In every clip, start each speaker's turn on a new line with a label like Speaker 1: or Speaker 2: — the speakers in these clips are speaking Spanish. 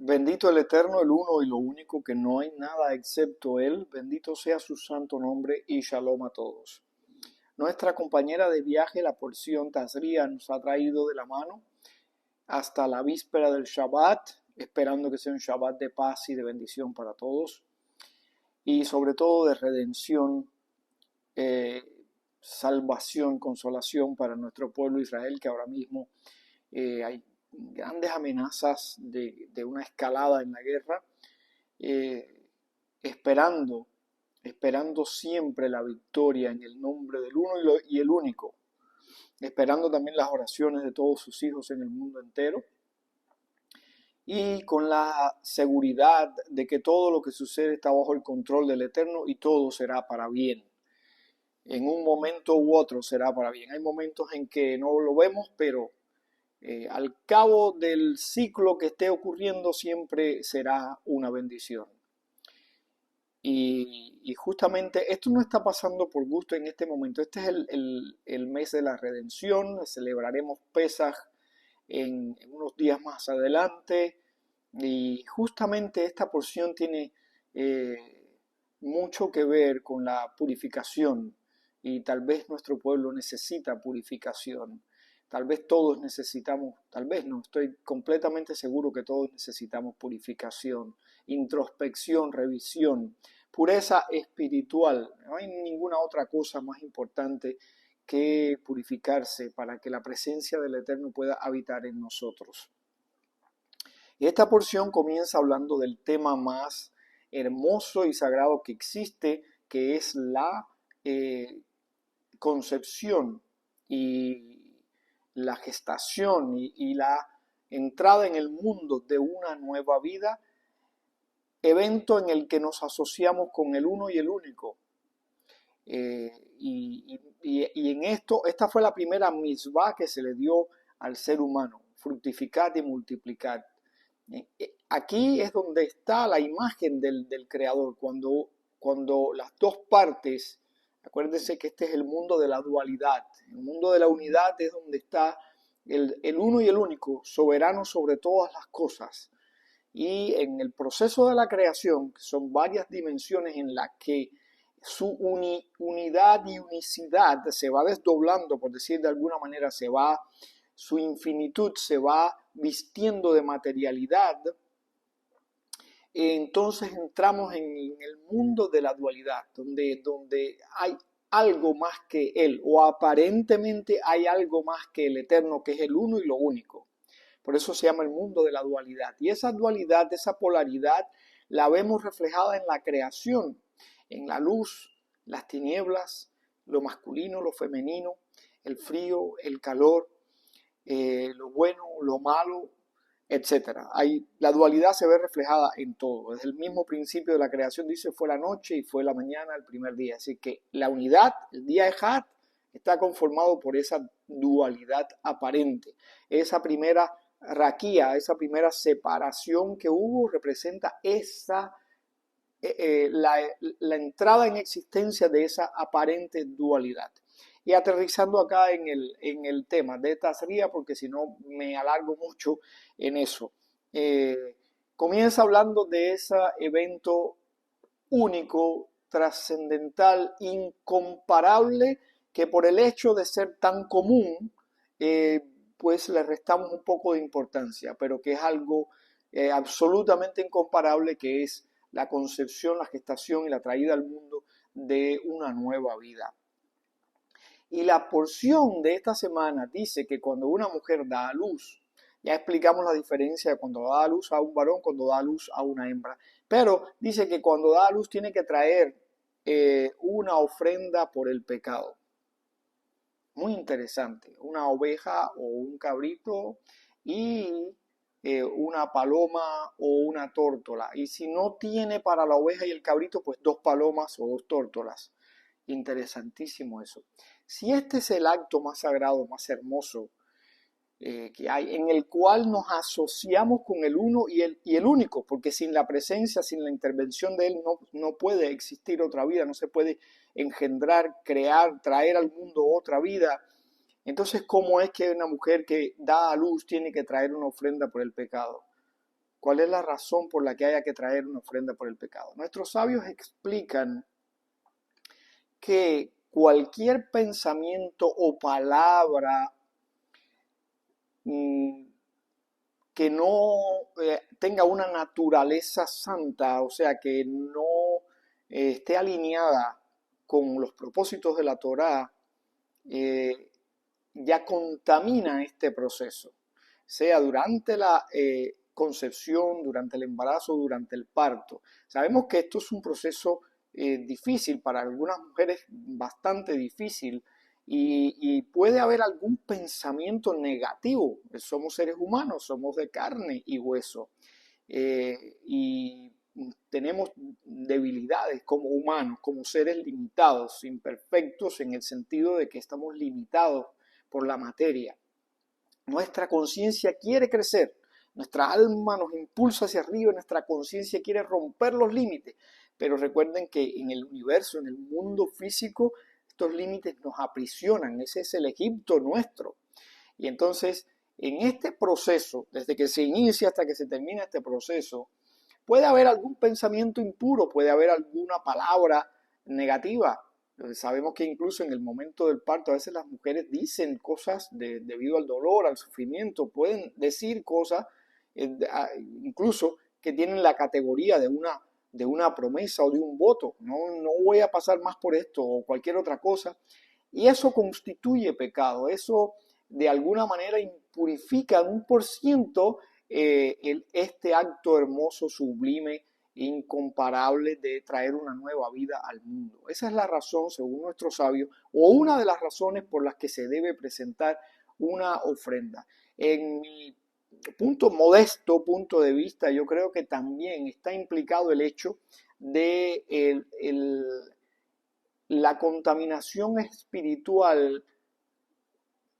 Speaker 1: Bendito el Eterno, el uno y lo único, que no hay nada excepto Él. Bendito sea su santo nombre y shalom a todos. Nuestra compañera de viaje, la porción Tazria, nos ha traído de la mano hasta la víspera del Shabbat, esperando que sea un Shabbat de paz y de bendición para todos, y sobre todo de redención, eh, salvación, consolación para nuestro pueblo Israel, que ahora mismo hay grandes amenazas de una escalada en la guerra, eh, esperando, esperando siempre la victoria en el nombre del uno y el único, esperando también las oraciones de todos sus hijos en el mundo entero, y con la seguridad de que todo lo que sucede está bajo el control del Eterno y todo será para bien. En un momento u otro será para bien. Hay momentos en que no lo vemos, pero al cabo del ciclo que esté ocurriendo siempre será una bendición. Y justamente esto no está pasando por gusto en este momento. Este es el mes de la redención. Celebraremos Pesaj en unos días más adelante. Y justamente esta porción tiene mucho que ver con la purificación. Y tal vez nuestro pueblo necesita purificación. Tal vez todos necesitamos, tal vez no, estoy completamente seguro que todos necesitamos purificación, introspección, revisión, pureza espiritual. No hay ninguna otra cosa más importante que purificarse para que la presencia del Eterno pueda habitar en nosotros. Esta porción comienza hablando del tema más hermoso y sagrado que existe, que es la concepción y la gestación y la entrada en el mundo de una nueva vida, evento en el que nos asociamos con el uno y el único. Y en esto, esta fue la primera misbah que se le dio al ser humano, fructificad y multiplicad. Aquí es donde está la imagen del Creador, cuando las dos partes, acuérdense que este es el mundo de la dualidad, el mundo de la unidad es donde está el uno y el único, soberano sobre todas las cosas. Y en el proceso de la creación, que son varias dimensiones en las que su unidad y unicidad se va desdoblando, por decir de alguna manera, su infinitud se va vistiendo de materialidad, entonces entramos en el mundo de la dualidad, donde hay algo más que Él, o aparentemente hay algo más que el Eterno, que es el uno y lo único. Por eso se llama el mundo de la dualidad. Y esa dualidad, esa polaridad, la vemos reflejada en la creación, en la luz, las tinieblas, lo masculino, lo femenino, el frío, el calor, lo bueno, lo malo, etcétera. La dualidad se ve reflejada en todo. Desde el mismo principio de la creación dice fue la noche y fue la mañana el primer día. Así que la unidad, el día Ejad, está conformado por esa dualidad aparente. Esa primera raquía, esa primera separación que hubo representa la entrada en existencia de esa aparente dualidad. Y aterrizando acá en el tema de Tazria, porque si no me alargo mucho en eso. Comienza hablando de ese evento único, trascendental, incomparable, que por el hecho de ser tan común, pues le restamos un poco de importancia, pero que es algo absolutamente incomparable, que es la concepción, la gestación y la traída al mundo de una nueva vida. Y la porción de esta semana dice que cuando una mujer da a luz, ya explicamos la diferencia de cuando da a luz a un varón, cuando da a luz a una hembra, pero dice que cuando da a luz tiene que traer una ofrenda por el pecado. Muy interesante, una oveja o un cabrito y una paloma o una tórtola. Y si no tiene para la oveja y el cabrito, pues dos palomas o dos tórtolas. Interesantísimo eso. Si este es el acto más sagrado, más hermoso que hay, en el cual nos asociamos con el uno y el único, porque sin la presencia, sin la intervención de él, no puede existir otra vida, no se puede engendrar, crear, traer al mundo otra vida. Entonces, ¿cómo es que una mujer que da a luz tiene que traer una ofrenda por el pecado? ¿Cuál es la razón por la que haya que traer una ofrenda por el pecado? Nuestros sabios explican que cualquier pensamiento o palabra que no tenga una naturaleza santa, o sea, que no esté alineada con los propósitos de la Torá, ya contamina este proceso, sea durante la concepción, durante el embarazo, durante el parto. Sabemos que esto es un proceso difícil, para algunas mujeres bastante difícil, y puede haber algún pensamiento negativo. Somos seres humanos, somos de carne y hueso, y tenemos debilidades como humanos, como seres limitados, imperfectos, en el sentido de que estamos limitados por la materia. Nuestra conciencia quiere crecer, nuestra alma nos impulsa hacia arriba, nuestra conciencia quiere romper los límites, pero recuerden que en el universo, en el mundo físico, estos límites nos aprisionan. Ese es el Egipto nuestro. Y entonces, en este proceso, desde que se inicia hasta que se termina este proceso, puede haber algún pensamiento impuro, puede haber alguna palabra negativa. Sabemos que incluso en el momento del parto a veces las mujeres dicen cosas debido al dolor, al sufrimiento, pueden decir cosas incluso que tienen la categoría de una promesa o de un voto. No voy a pasar más por esto o cualquier otra cosa. Y eso constituye pecado, eso de alguna manera impurifica en 1% este acto hermoso, sublime, incomparable de traer una nueva vida al mundo. Esa es la razón, según nuestros sabios, o una de las razones por las que se debe presentar una ofrenda. En mi modesto punto de vista, yo creo que también está implicado el hecho de la contaminación espiritual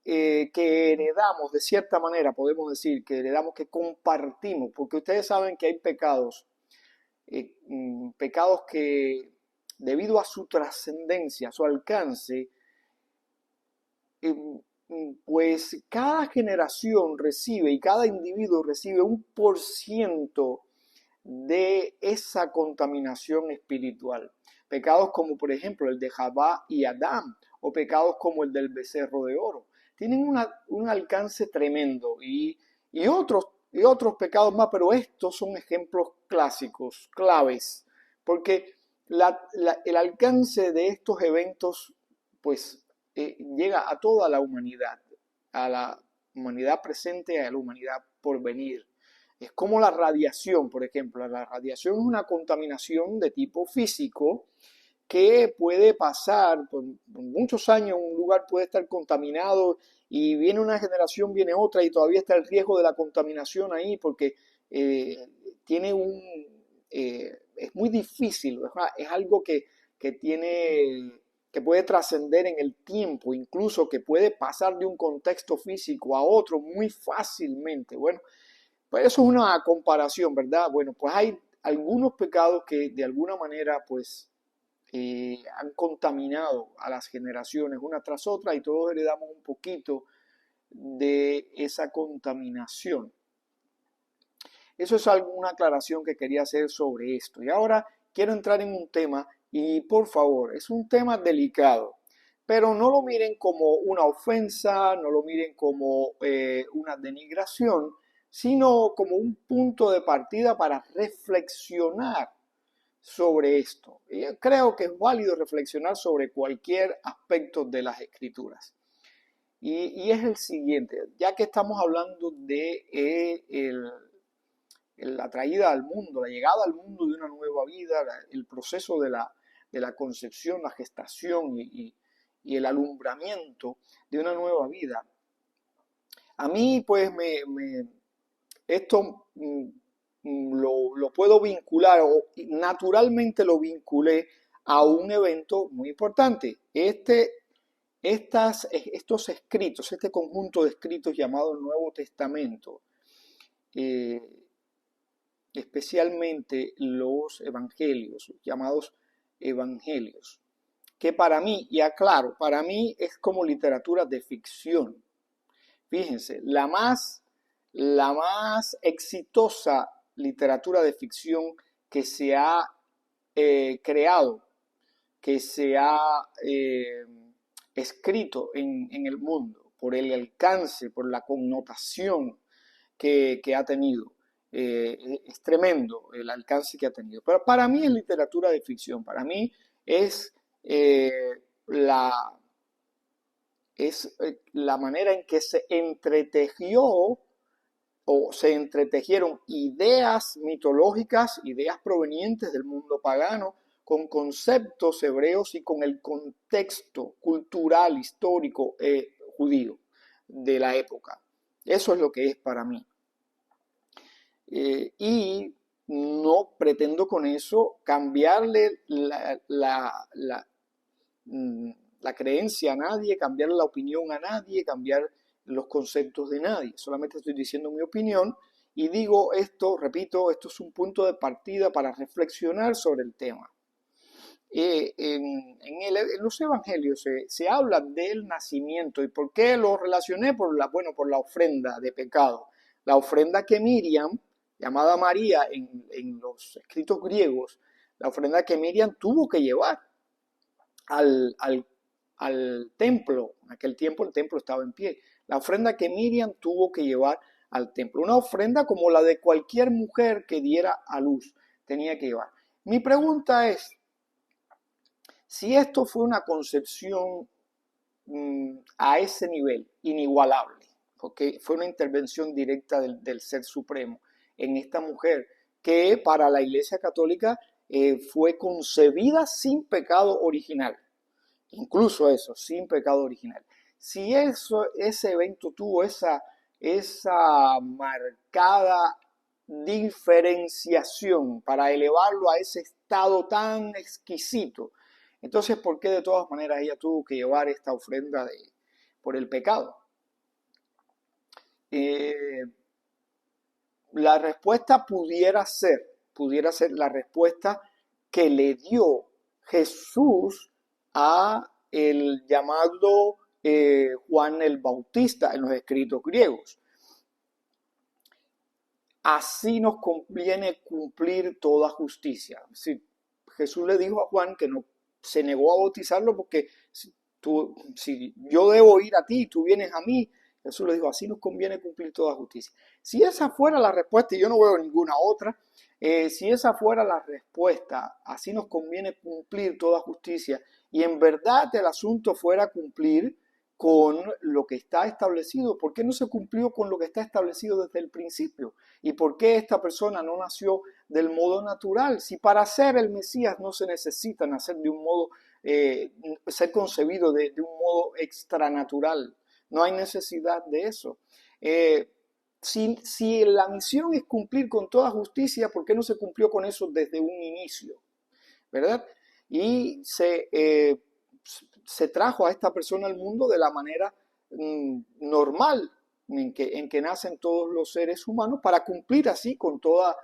Speaker 1: que heredamos, de cierta manera podemos decir que heredamos, que compartimos, porque ustedes saben que hay pecados, pecados que debido a su trascendencia, a su alcance, pues cada generación recibe y cada individuo recibe 1% de esa contaminación espiritual. Pecados como por ejemplo el de Jabá y Adán, o pecados como el del becerro de oro, tienen un alcance tremendo, y otros pecados más, pero estos son ejemplos clásicos, claves, porque el alcance de estos eventos pues llega a toda la humanidad presente y a la humanidad por venir. Es como la radiación, por ejemplo. La radiación es una contaminación de tipo físico que puede pasar por muchos años. Un lugar puede estar contaminado y viene una generación, viene otra, y todavía está el riesgo de la contaminación ahí, porque tiene es muy difícil, es algo que puede trascender en el tiempo, incluso que puede pasar de un contexto físico a otro muy fácilmente. Bueno, pues eso es una comparación, ¿verdad? Bueno, pues hay algunos pecados que de alguna manera pues han contaminado a las generaciones una tras otra, y todos heredamos un poquito de esa contaminación. Eso es una aclaración que quería hacer sobre esto. Y ahora quiero entrar en un tema, y por favor, es un tema delicado, pero no lo miren como una ofensa, no lo miren como una denigración, sino como un punto de partida para reflexionar sobre esto. Y yo creo que es válido reflexionar sobre cualquier aspecto de las escrituras. Y es el siguiente, ya que estamos hablando de la traída al mundo, la llegada al mundo de una nueva vida, el proceso de la concepción, la gestación y el alumbramiento de una nueva vida. A mí, pues, esto lo puedo vincular, o naturalmente lo vinculé a un evento muy importante. Estos escritos, este conjunto de escritos llamado Nuevo Testamento, especialmente los evangelios, llamados evangelios, que para mí, y aclaro, para mí es como literatura de ficción. Fíjense, la más exitosa literatura de ficción que se ha creado, que se ha escrito en el mundo, por el alcance, por la connotación que ha tenido. Es tremendo el alcance que ha tenido. Pero para mí es literatura de ficción, para mí es, la, la manera en que se entretejió o se entretejieron ideas mitológicas, ideas provenientes del mundo pagano, con conceptos hebreos y con el contexto cultural, histórico judío de la época. Eso es lo que es para mí. Y no pretendo con eso cambiarle la creencia a nadie, cambiar la opinión a nadie, cambiar los conceptos de nadie. Solamente estoy diciendo mi opinión y digo esto, repito, esto es un punto de partida para reflexionar sobre el tema. En los evangelios se habla del nacimiento. ¿Y por qué lo relacioné? Por la ofrenda de pecado. La ofrenda que Miriam, llamada María en los escritos griegos, la ofrenda que Miriam tuvo que llevar al templo. En aquel tiempo el templo estaba en pie. La ofrenda que Miriam tuvo que llevar al templo. Una ofrenda como la de cualquier mujer que diera a luz tenía que llevar. Mi pregunta es, si esto fue una concepción a ese nivel, inigualable, porque fue una intervención directa del Ser Supremo en esta mujer, que para la Iglesia Católica fue concebida sin pecado original, incluso eso, sin pecado original. Si ese evento tuvo esa marcada diferenciación para elevarlo a ese estado tan exquisito, entonces, ¿por qué de todas maneras ella tuvo que llevar esta ofrenda por el pecado? La respuesta pudiera ser la respuesta que le dio Jesús a el llamado Juan el Bautista en los escritos griegos. Así nos conviene cumplir toda justicia. Si Jesús le dijo a Juan que no se negó a bautizarlo porque si yo debo ir a ti y tú vienes a mí, Jesús le dijo, así nos conviene cumplir toda justicia. Si esa fuera la respuesta, y yo no veo ninguna otra, si esa fuera la respuesta, así nos conviene cumplir toda justicia, y en verdad el asunto fuera cumplir con lo que está establecido, ¿por qué no se cumplió con lo que está establecido desde el principio? ¿Y por qué esta persona no nació del modo natural? Si para ser el Mesías no se necesita nacer de un modo, ser concebido de un modo extranatural, no hay necesidad de eso. Si la misión es cumplir con toda justicia, ¿por qué no se cumplió con eso desde un inicio? ¿Verdad? Y se trajo a esta persona al mundo de la manera normal en que nacen todos los seres humanos para cumplir así con toda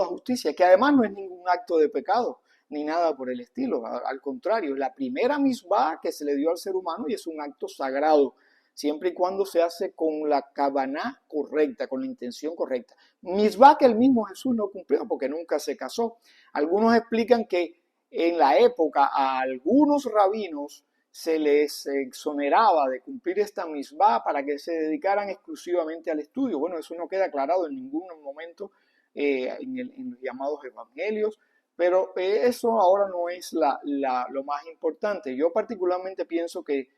Speaker 1: justicia, que además no es ningún acto de pecado ni nada por el estilo, al contrario, es la primera misbah que se le dio al ser humano y es un acto sagrado, siempre y cuando se hace con la kavaná correcta, con la intención correcta. Misbah que el mismo Jesús no cumplió porque nunca se casó. Algunos explican que en la época a algunos rabinos se les exoneraba de cumplir esta misbah para que se dedicaran exclusivamente al estudio. Bueno, eso no queda aclarado en ningún momento en los llamados evangelios, pero eso ahora no es lo más importante. Yo particularmente pienso que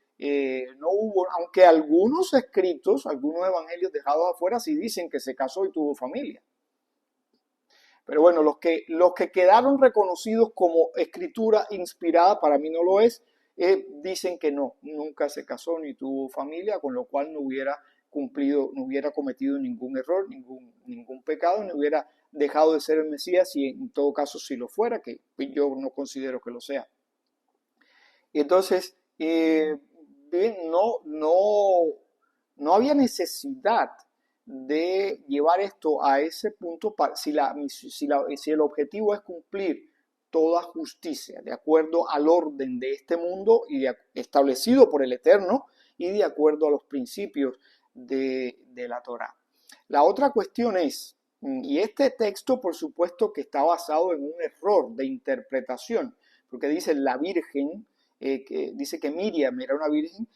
Speaker 1: no hubo, aunque algunos escritos, algunos evangelios dejados afuera sí dicen que se casó y tuvo familia. Pero bueno, los que quedaron reconocidos como escritura inspirada, para mí no lo es, dicen que no, nunca se casó ni tuvo familia, con lo cual no hubiera cumplido, no hubiera cometido ningún error, ningún pecado, no hubiera dejado de ser el Mesías y en todo caso si lo fuera, que yo no considero que lo sea. Entonces, no había necesidad de llevar esto a ese punto si el objetivo es cumplir toda justicia de acuerdo al orden de este mundo y establecido por el Eterno y de acuerdo a los principios de la Torá. La otra cuestión es, Y este texto, por supuesto, que está basado en un error de interpretación, porque dice la Virgen, que dice que Miriam era una virgen,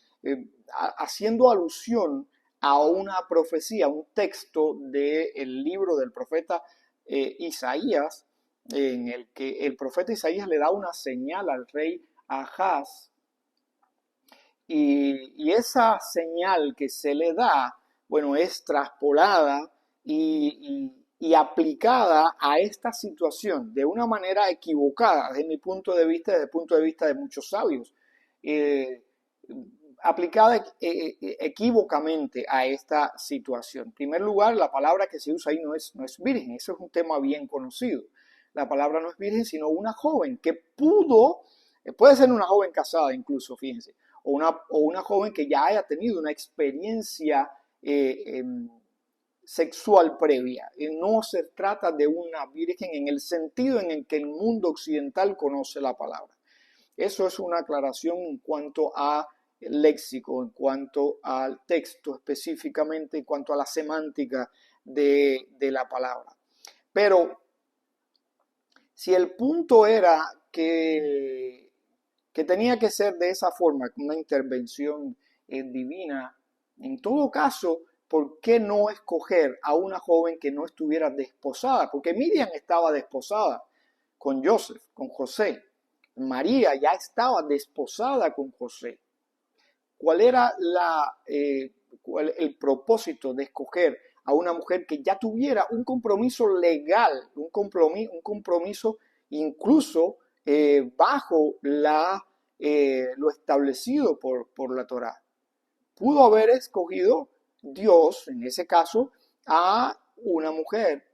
Speaker 1: haciendo alusión a una profecía, un texto del libro del profeta Isaías, en el que el profeta Isaías le da una señal al rey Ahaz, y esa señal que se le da, bueno, es traspolada y aplicada a esta situación de una manera equivocada, desde mi punto de vista, desde el punto de vista de muchos sabios, eh, aplicada equívocamente a esta situación. En primer lugar, la palabra que se usa ahí no es virgen, eso es un tema bien conocido. La palabra no es virgen, sino una joven que puede ser una joven casada incluso, fíjense, o una joven que ya haya tenido una experiencia sexual previa. No se trata de una virgen en el sentido en el que el mundo occidental conoce la palabra. Eso es una aclaración en cuanto a léxico, en cuanto al texto específicamente, en cuanto a la semántica de la palabra. Pero si el punto era que tenía que ser de esa forma, una intervención divina, en todo caso, ¿por qué no escoger a una joven que no estuviera desposada? Porque Miriam estaba desposada con Joseph, con José. María ya estaba desposada con José. ¿Cuál era el propósito de escoger a una mujer que ya tuviera un compromiso legal, un compromiso incluso bajo lo establecido por la Torá? Pudo haber escogido Dios, en ese caso, a una mujer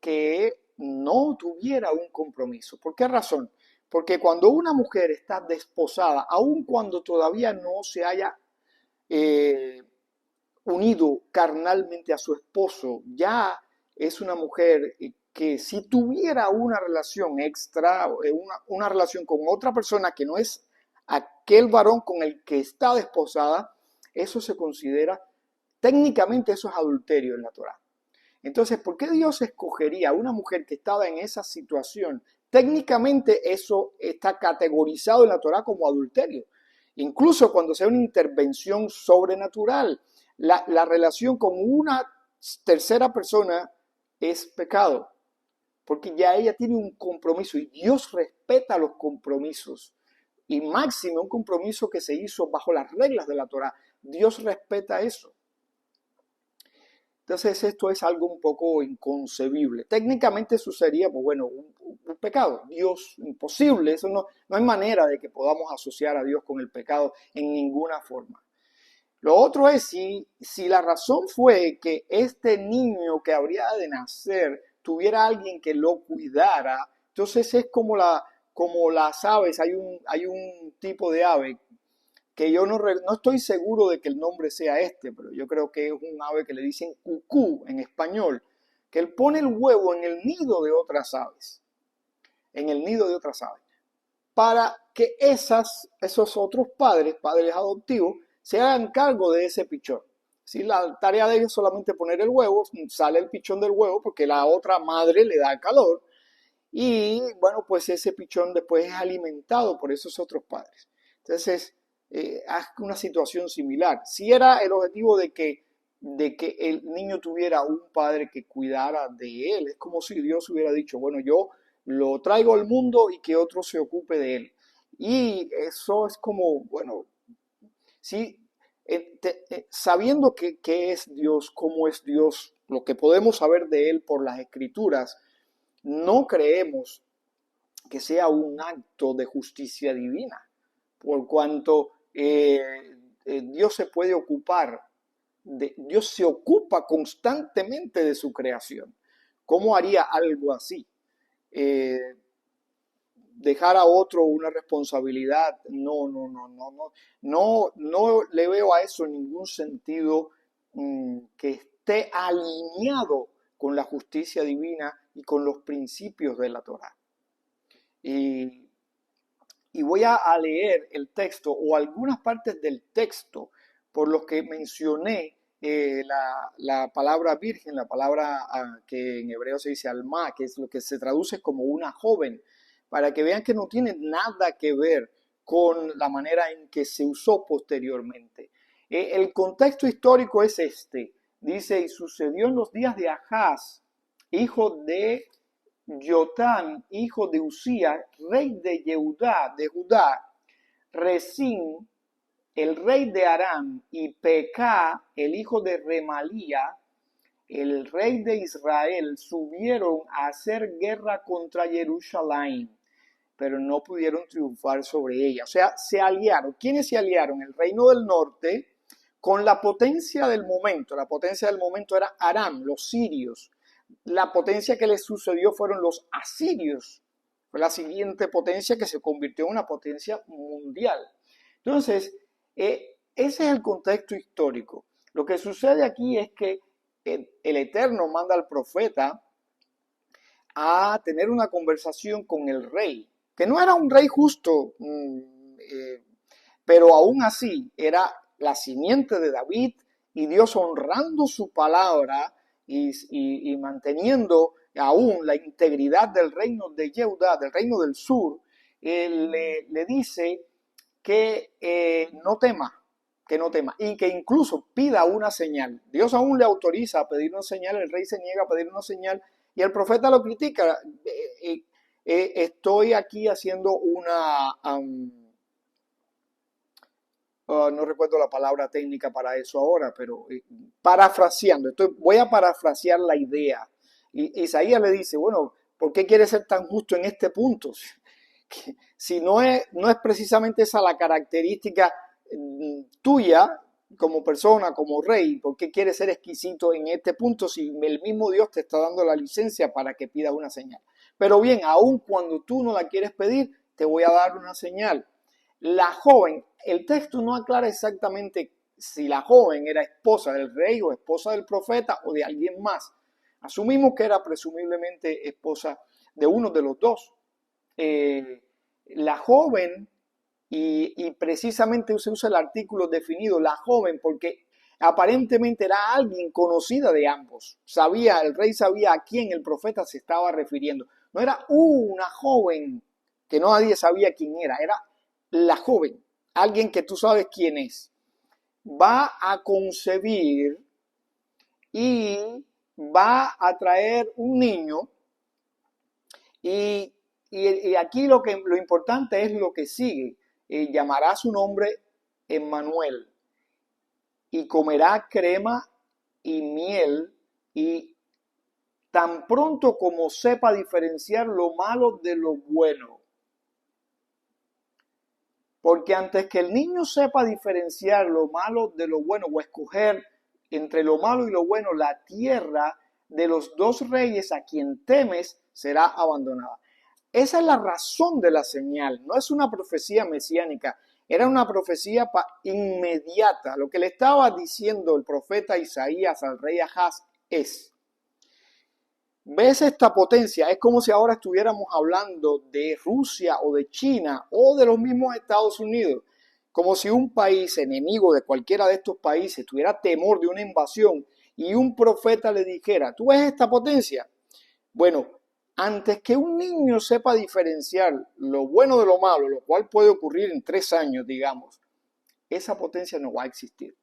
Speaker 1: que no tuviera un compromiso. ¿Por qué razón? Porque cuando una mujer está desposada, aun cuando todavía no se haya eh, unido carnalmente a su esposo, ya es una mujer que si tuviera una relación extra, una relación con otra persona que no es aquel varón con el que está desposada, eso se considera, técnicamente eso es adulterio en la Torá. Entonces, ¿por qué Dios escogería a una mujer que estaba en esa situación? Técnicamente eso está categorizado en la Torá como adulterio. Incluso cuando sea una intervención sobrenatural, la relación con una tercera persona es pecado, porque ya ella tiene un compromiso y Dios respeta los compromisos. Y máximo un compromiso que se hizo bajo las reglas de la Torá. Dios respeta eso. Entonces esto es algo un poco inconcebible. Técnicamente eso sería, pues bueno, un pecado. Dios, imposible. Eso no hay manera de que podamos asociar a Dios con el pecado en ninguna forma. Lo otro es si la razón fue que este niño que habría de nacer tuviera alguien que lo cuidara, entonces es como las aves. Hay un tipo de ave que yo no estoy seguro de que el nombre sea este, pero yo creo que es un ave que le dicen cucú en español, que él pone el huevo en el nido de otras aves, en el nido de otras aves, para que esos otros padres adoptivos, se hagan cargo de ese pichón. Si la tarea de ellos es solamente poner el huevo, sale el pichón del huevo porque la otra madre le da calor y bueno, pues ese pichón después es alimentado por esos otros padres. Entonces, una situación similar. Si era el objetivo de que el niño tuviera un padre que cuidara de él, es como si Dios hubiera dicho, bueno, yo lo traigo al mundo y que otro se ocupe de él. Y eso es como, bueno, sí, sabiendo qué es Dios, cómo es Dios, lo que podemos saber de él por las escrituras, no creemos que sea un acto de justicia divina, por cuanto Dios se puede ocupar, Dios se ocupa constantemente de su creación. ¿Cómo haría algo así? Dejar a otro una responsabilidad, no le veo a eso ningún sentido que esté alineado con la justicia divina y con los principios de la Torá. Y voy a leer el texto o algunas partes del texto por los que mencioné la palabra virgen, la palabra que en hebreo se dice alma, que es lo que se traduce como una joven, para que vean que no tiene nada que ver con la manera en que se usó posteriormente. El contexto histórico es este. Dice, y sucedió en los días de Ahaz, hijo de Jotam, hijo de Usías, rey de Judá, Resín, el rey de Aram, y Pekah, el hijo de Remalía, el rey de Israel, subieron a hacer guerra contra Jerusalén, pero no pudieron triunfar sobre ella. O sea, se aliaron. ¿Quiénes se aliaron? El reino del norte con la potencia del momento. La potencia del momento era Aram, los sirios. La potencia que les sucedió fueron los asirios. Fue la siguiente potencia que se convirtió en una potencia mundial. Entonces, ese es el contexto histórico. Lo que sucede aquí es que el Eterno manda al profeta a tener una conversación con el rey, que no era un rey justo, pero aún así era la simiente de David y Dios honrando su palabra y manteniendo aún la integridad del reino de Judá, del reino del sur, le dice que no tema y que incluso pida una señal. Dios aún le autoriza a pedir una señal, el rey se niega a pedir una señal y el profeta lo critica. Estoy aquí haciendo una... no recuerdo la palabra técnica para eso ahora, pero parafraseando, voy a parafrasear la idea. Y Isaías le dice, bueno, ¿por qué quieres ser tan justo en este punto? Si no es precisamente esa la característica tuya como persona, como rey, ¿por qué quieres ser exquisito en este punto si el mismo Dios te está dando la licencia para que pidas una señal? Pero bien, aun cuando tú no la quieres pedir, te voy a dar una señal. La joven, el texto no aclara exactamente si la joven era esposa del rey o esposa del profeta o de alguien más. Asumimos que era presumiblemente esposa de uno de los dos. La joven, y precisamente se usa el artículo definido, la joven, porque aparentemente era alguien conocida de ambos. El rey sabía a quién el profeta se estaba refiriendo. No era una joven que no nadie sabía quién era la joven, alguien que tú sabes quién es. Va a concebir y va a traer un niño y aquí lo importante es lo que sigue. Llamará su nombre Emmanuel y comerá crema y miel y tan pronto como sepa diferenciar lo malo de lo bueno. Porque antes que el niño sepa diferenciar lo malo de lo bueno o escoger entre lo malo y lo bueno, la tierra de los dos reyes a quien temes será abandonada. Esa es la razón de la señal, no es una profecía mesiánica, era una profecía inmediata. Lo que le estaba diciendo el profeta Isaías al rey Ahaz es: ¿ves esta potencia? Es como si ahora estuviéramos hablando de Rusia o de China o de los mismos Estados Unidos. Como si un país enemigo de cualquiera de estos países tuviera temor de una invasión y un profeta le dijera, ¿tú ves esta potencia? Bueno, antes que un niño sepa diferenciar lo bueno de lo malo, lo cual puede ocurrir en 3 años, digamos, esa potencia no va a existir.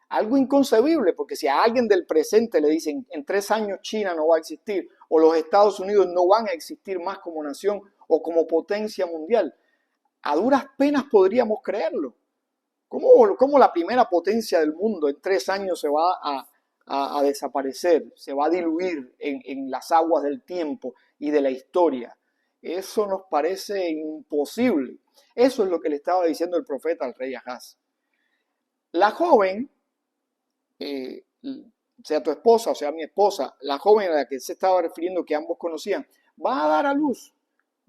Speaker 1: Algo inconcebible, porque si a alguien del presente le dicen en 3 años China no va a existir o los Estados Unidos no van a existir más como nación o como potencia mundial, a duras penas podríamos creerlo. ¿Cómo la primera potencia del mundo en 3 años se va a desaparecer, se va a diluir en las aguas del tiempo y de la historia? Eso nos parece imposible. Eso es lo que le estaba diciendo el profeta al rey Ahaz. La joven, sea tu esposa o sea mi esposa, la joven a la que se estaba refiriendo que ambos conocían, va a dar a luz,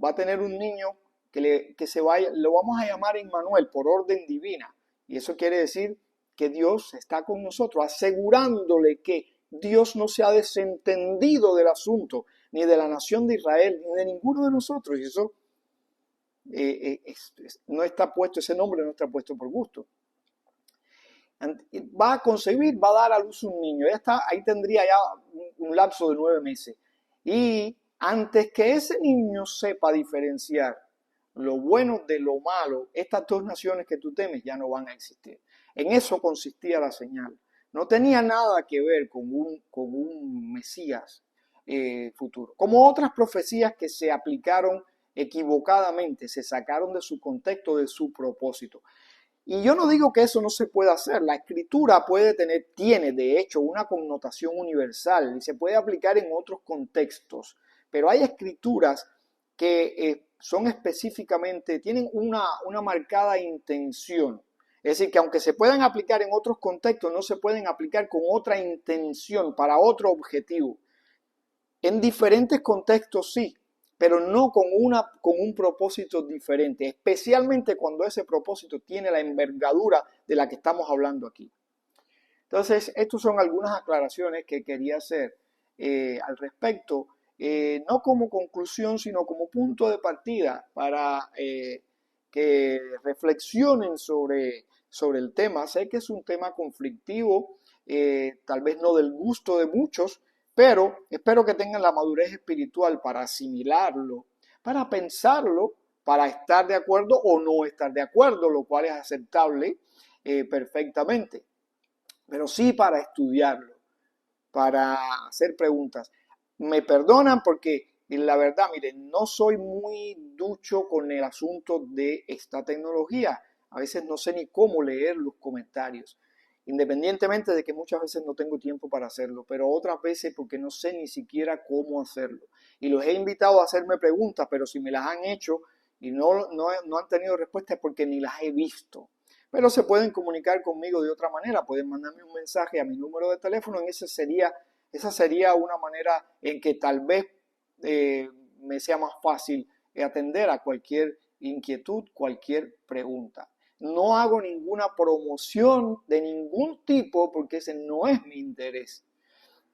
Speaker 1: va a tener un niño lo vamos a llamar Emmanuel por orden divina. Y eso quiere decir que Dios está con nosotros, asegurándole que Dios no se ha desentendido del asunto, ni de la nación de Israel, ni de ninguno de nosotros. Y eso no está puesto, ese nombre no está puesto por gusto. Va a concebir, va a dar a luz un niño. Ella está, ahí tendría ya un lapso de 9 meses. Y antes que ese niño sepa diferenciar lo bueno de lo malo, estas dos naciones que tú temes ya no van a existir. En eso consistía la señal. No tenía nada que ver con un Mesías futuro. Como otras profecías que se aplicaron equivocadamente, se sacaron de su contexto, de su propósito. Y yo no digo que eso no se pueda hacer. La escritura tiene de hecho una connotación universal y se puede aplicar en otros contextos. Pero hay escrituras que son específicamente, tienen una marcada intención. Es decir, que aunque se puedan aplicar en otros contextos, no se pueden aplicar con otra intención, para otro objetivo. En diferentes contextos sí, pero no con un propósito diferente, especialmente cuando ese propósito tiene la envergadura de la que estamos hablando aquí. Entonces, estas son algunas aclaraciones que quería hacer al respecto, no como conclusión, sino como punto de partida para que reflexionen sobre el tema. Sé que es un tema conflictivo, tal vez no del gusto de muchos, pero espero que tengan la madurez espiritual para asimilarlo, para pensarlo, para estar de acuerdo o no estar de acuerdo, lo cual es aceptable perfectamente. Pero sí para estudiarlo, para hacer preguntas. Me perdonan porque la verdad, miren, no soy muy ducho con el asunto de esta tecnología. A veces no sé ni cómo leer los comentarios, independientemente de que muchas veces no tengo tiempo para hacerlo, pero otras veces porque no sé ni siquiera cómo hacerlo. Y los he invitado a hacerme preguntas, pero si me las han hecho y no han tenido respuesta es porque ni las he visto. Pero se pueden comunicar conmigo de otra manera, pueden mandarme un mensaje a mi número de teléfono, esa sería una manera en que tal vez me sea más fácil atender a cualquier inquietud, cualquier pregunta. No hago ninguna promoción de ningún tipo porque ese no es mi interés.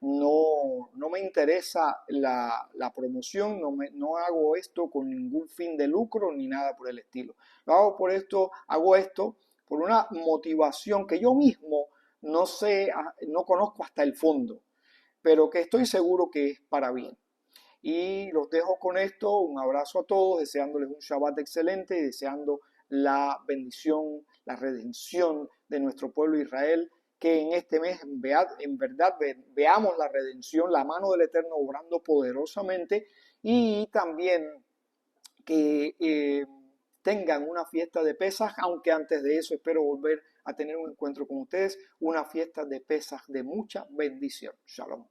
Speaker 1: No me interesa la promoción, no hago esto con ningún fin de lucro ni nada por el estilo. Hago esto por una motivación que yo mismo no sé, no conozco hasta el fondo, pero que estoy seguro que es para bien. Y los dejo con esto, un abrazo a todos, deseándoles un Shabbat excelente y deseando la bendición, la redención de nuestro pueblo Israel, que en este mes en verdad veamos la redención, la mano del Eterno obrando poderosamente y también que tengan una fiesta de Pesaj, aunque antes de eso espero volver a tener un encuentro con ustedes, una fiesta de Pesaj de mucha bendición. Shalom.